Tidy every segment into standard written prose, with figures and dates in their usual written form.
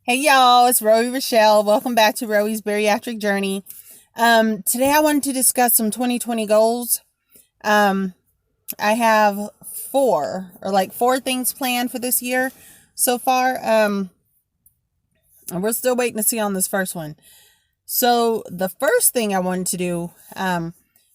Hey y'all, it's Rowie Rochelle. Welcome back to Rowie's Bariatric Journey. Today I wanted to discuss some 2020 goals. Um, I have four things planned for this year so far. And we're still waiting to see on this first one. So the first thing I wanted to do,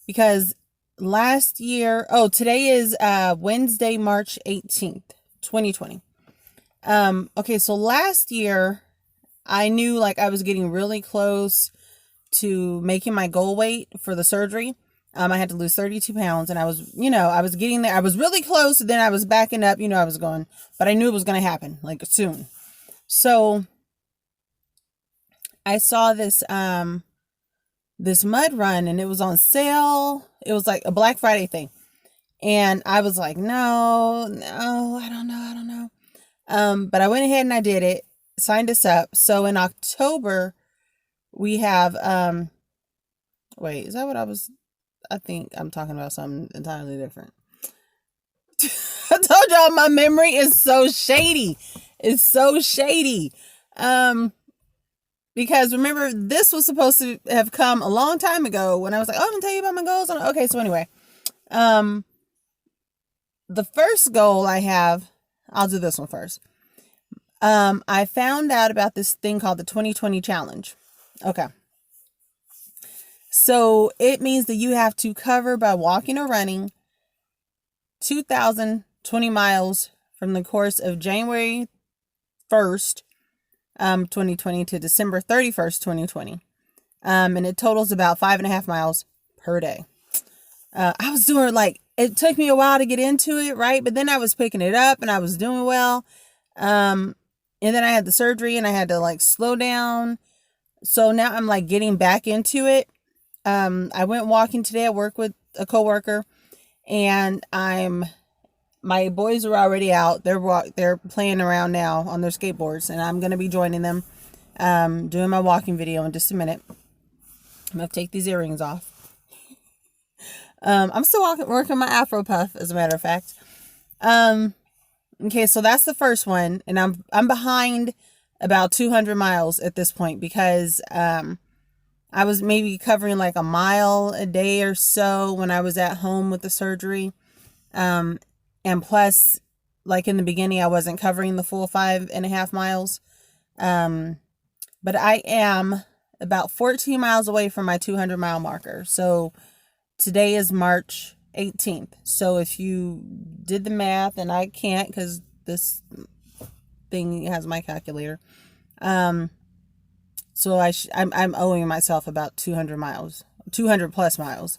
because today is Wednesday, March 18th, 2020. Okay, so last year I knew like I was getting really close to making my goal weight for the surgery. I had to lose 32 pounds and I was getting there. I was really close. Then I was backing up, I was going, but I knew it was going to happen like soon. So I saw this mud run and it was on sale. It was like a Black Friday thing. And I was like, no, I don't know. But I went ahead and I did it, signed us up. So in October, we have, wait, is that what I think I'm talking about something entirely different. I told y'all my memory is so shady. It's so shady. Because remember, this was supposed to have come a long time ago when I was like, oh, I'm gonna tell you about my goals. Okay, so anyway, the first goal I have, I'll do this one first. I found out about this thing called the 2020 challenge. Okay. So it means that you have to cover by walking or running 2,020 miles from the course of January 1st, 2020 to December 31st, 2020. And it totals about 5.5 miles per day. I was doing it took me a while to get into it, right? But then I was picking it up and I was doing well. And then I had the surgery and I had to slow down. So now I'm getting back into it. I went walking today. I work with a coworker and my boys are already out. They're playing around now on their skateboards and I'm going to be joining them, doing my walking video in just a minute. I'm going to take these earrings off. I'm still working my Afro puff, as a matter of fact. Okay, so that's the first one, and I'm behind about 200 miles at this point because I was maybe covering like a mile a day or so when I was at home with the surgery. And plus, like in the beginning, I wasn't covering the full 5.5 miles. But I am about 14 miles away from my 200-mile marker. So today is March 18th. So if you did the math, and I can't because this thing has my calculator. So I'm owing myself about 200 miles, 200 plus miles.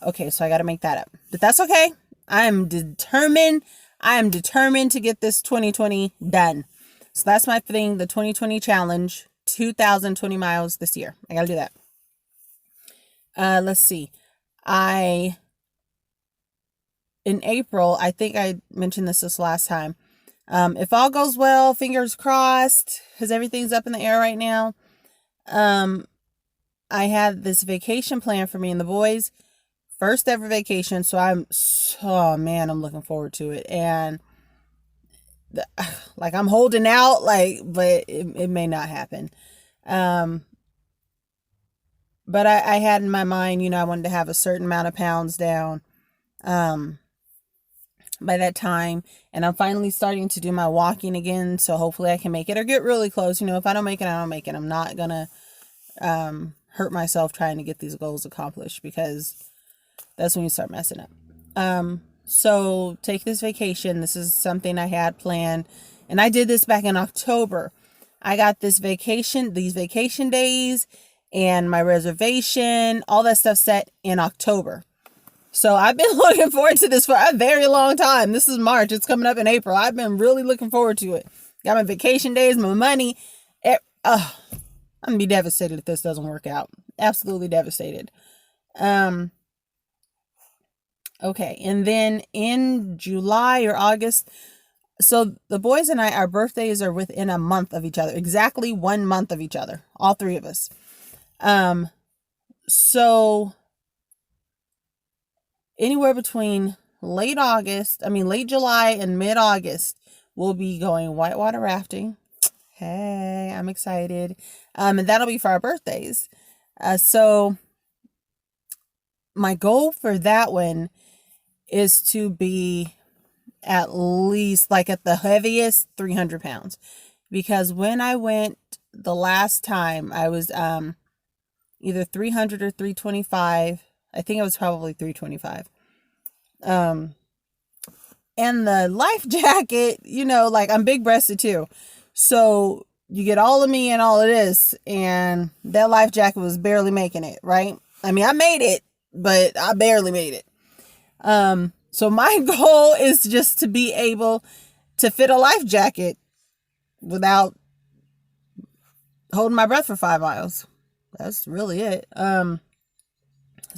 Okay, so I got to make that up. But that's okay. I am determined to get this 2020 done. So that's my thing, the 2020 challenge, 2,020 miles this year. I got to do that. Let's see. In April, I think I mentioned this last time. If all goes well, fingers crossed, because everything's up in the air right now. I had this vacation planned for me and the boys. First ever vacation. So I'm looking forward to it. And I'm holding out, but it may not happen. But I had in my mind, I wanted to have a certain amount of pounds down, by that time. And I'm finally starting to do my walking again. So hopefully I can make it or get really close. If I don't make it, I don't make it. I'm not going to, hurt myself trying to get these goals accomplished because that's when you start messing up. So take this vacation. This is something I had planned and I did this back in October. I got these vacation days and my reservation, all that stuff set in October. So I've been looking forward to this for a very long time. This is March. It's coming up in April. I've been really looking forward to it. Got my vacation days, my money. I'm going to be devastated if this doesn't work out. Absolutely devastated. Okay. And then in July or August, so the boys and I, our birthdays are within a month of each other. Exactly 1 month of each other. All three of us. So anywhere between late July and mid-August, we'll be going whitewater rafting. Hey, I'm excited. And that'll be for our birthdays. So my goal for that one is to be at least, like, at the heaviest, 300 pounds. Because when I went the last time, I was either 300 or 325. I think it was probably 325. And the life jacket, like, I'm big breasted too. So you get all of me and all of this, and that life jacket was barely making it, right? I mean, I made it, but I barely made it. So my goal is just to be able to fit a life jacket without holding my breath for 5 miles. That's really it. Because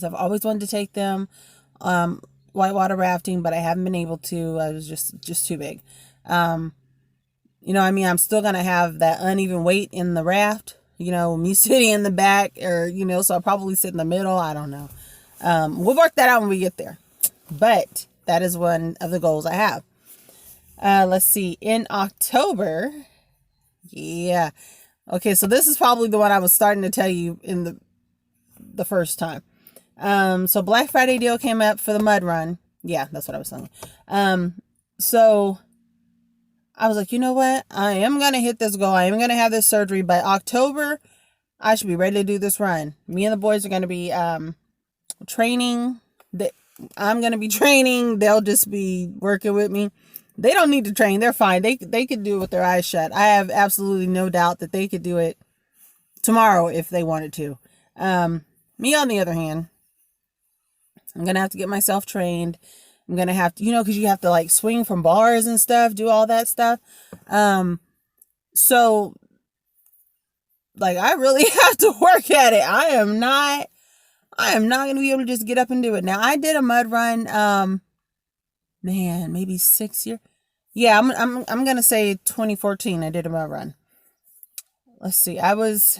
I've always wanted to take them whitewater rafting, but I haven't been able to. I was just too big. I'm still going to have that uneven weight in the raft, me sitting in the back, or, so I'll probably sit in the middle. I don't know. We'll work that out when we get there. But that is one of the goals I have. Let's see. In October. Yeah. Okay, so this is probably the one I was starting to tell you in the first time. So Black Friday deal came up for the mud run. Yeah, that's what I was saying. So I was like, you know what? I am going to hit this goal. I am going to have this surgery. By October, I should be ready to do this run. Me and the boys are going to be training. I'm going to be training. They'll just be working with me. They don't need to train. They're fine. They could do it with their eyes shut. I have absolutely no doubt that they could do it tomorrow if they wanted to. Me, on the other hand, I'm going to have to get myself trained. I'm going to have to, because you have to, like, swing from bars and stuff, do all that stuff. So, like, I really have to work at it. I am not going to be able to just get up and do it. Now, I did a mud run, maybe 6 years. Yeah, I'm going to say 2014 I did a mud run. Let's see. I was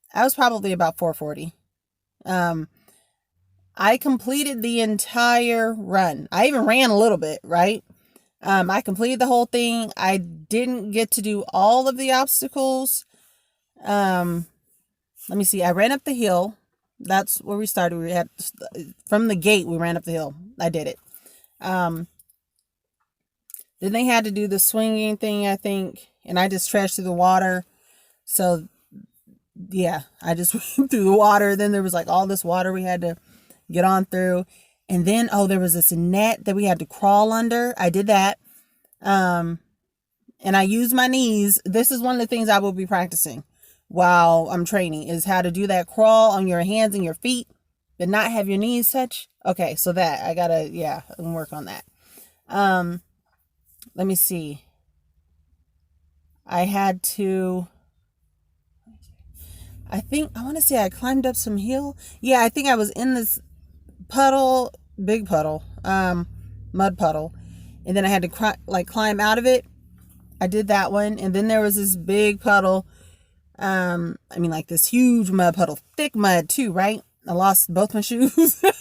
probably about 440. I completed the entire run. I even ran a little bit, right? I completed the whole thing. I didn't get to do all of the obstacles. Let me see. I ran up the hill. That's where we started. We had, from the gate, we ran up the hill. I did it. Then they had to do the swinging thing, I think, and I just trashed through the water. So, yeah, I just went through the water. Then there was, like, all this water we had to get on through. And then, there was this net that we had to crawl under. I did that. And I used my knees. This is one of the things I will be practicing while I'm training, is how to do that crawl on your hands and your feet, but not have your knees touch. Okay, so that I gotta, work on that. Let me see. I want to say I climbed up some hill. Yeah, I think I was in this big puddle, mud puddle, and then I had to climb out of it. I did that one, and then there was this big puddle. Like this huge mud puddle, thick mud too, right? I lost both my shoes. There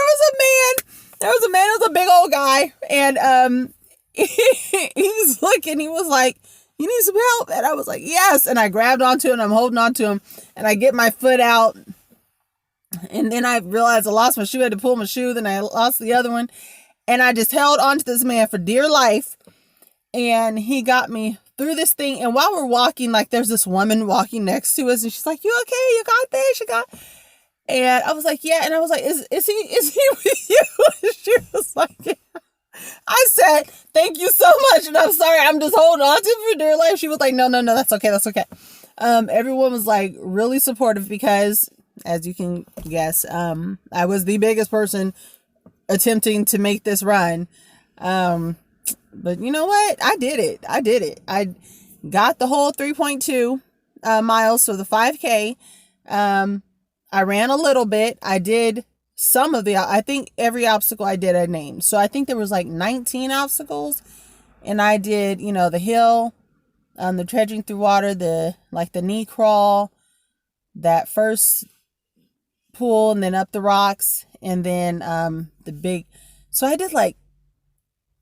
was a man, it was a big old guy, and he was looking, he was like, "You need some help?" And I was like, "Yes." And I grabbed onto it, and I'm holding onto him, and I get my foot out, and then I realized I lost my shoe. I had to pull my shoe, then I lost the other one, and I just held onto this man for dear life, and he got me through this thing. And while we're walking, like, there's this woman walking next to us, and she's like, "You okay? You got this? You got..." And I was like, "Yeah." And I was like, is he with you?" She was like, "Yeah." I said, "Thank you so much, and I'm sorry, I'm just holding on to it for dear life." She was like, no, that's okay. Everyone was, like, really supportive because, as you can guess, I was the biggest person attempting to make this run. But you know what? I did it. I got the whole 3.2 miles, so the 5K. I ran a little bit. I did some of I think every obstacle I named. So I think there was like 19 obstacles, and I did, the hill, the trudging through water, the knee crawl, that first pool, and then up the rocks, and then the big. So I did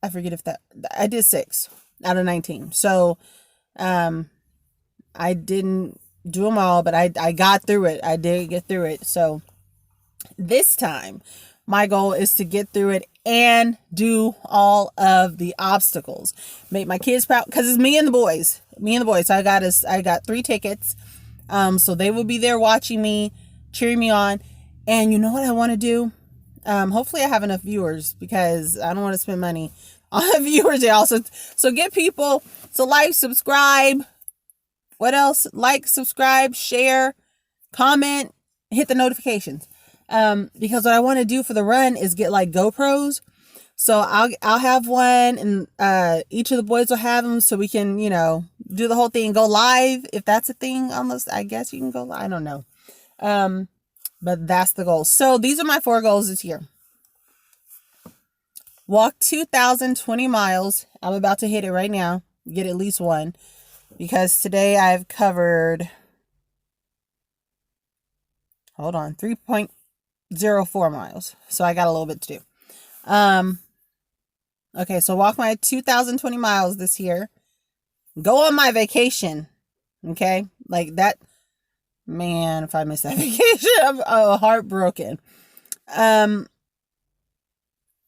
I forget if I did 6 out of 19. So, I didn't do them all, but I got through it. I did get through it. So this time my goal is to get through it and do all of the obstacles, make my kids proud, because it's me and the boys. So I got 3 tickets. So they will be there watching me, cheering me on. And you know what I want to do? Hopefully I have enough viewers, because I don't want to spend money on viewers. Also, so get people. So like, subscribe. What else? Like, subscribe, share, comment, hit the notifications. Because what I want to do for the run is get like GoPros. So I'll have one, and each of the boys will have them, so we can, do the whole thing, go live if that's a thing. Almost, I guess you can go live. I don't know. But that's the goal. So these are my 4 goals this year. Walk 2,020 miles. I'm about to hit it right now. Get at least one. Because today I've covered, 3.04 miles. So I got a little bit to do. Okay, so walk my 2,020 miles this year. Go on my vacation. Okay? Like that. Man, if I miss that vacation, I'm heartbroken.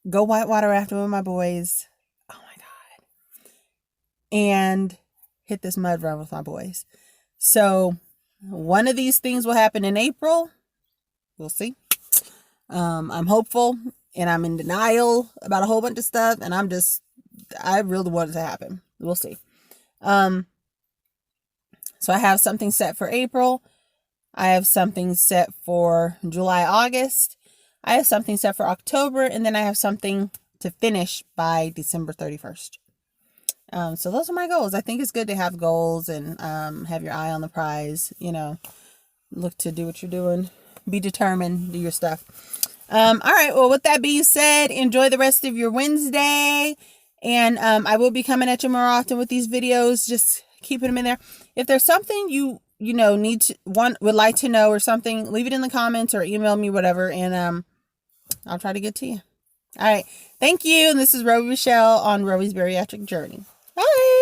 Go whitewater rafting with my boys. Oh my God. And hit this mud run with my boys. So one of these things will happen in April. We'll see. I'm hopeful, and I'm in denial about a whole bunch of stuff, and I really want it to happen. We'll see. So I have something set for April. I have something set for July, August. I have something set for October, and then I have something to finish by December 31st. So those are my goals. I think it's good to have goals and have your eye on the prize, look to do what you're doing, be determined, do your stuff. All right. Well, with that being said, enjoy the rest of your Wednesday, and I will be coming at you more often with these videos. Just keeping them in there. If there's something you would like to know or something, leave it in the comments or email me, whatever, and I'll try to get to you. All right. Thank you. And this is Roby Michelle on Roby's Bariatric Journey. Bye.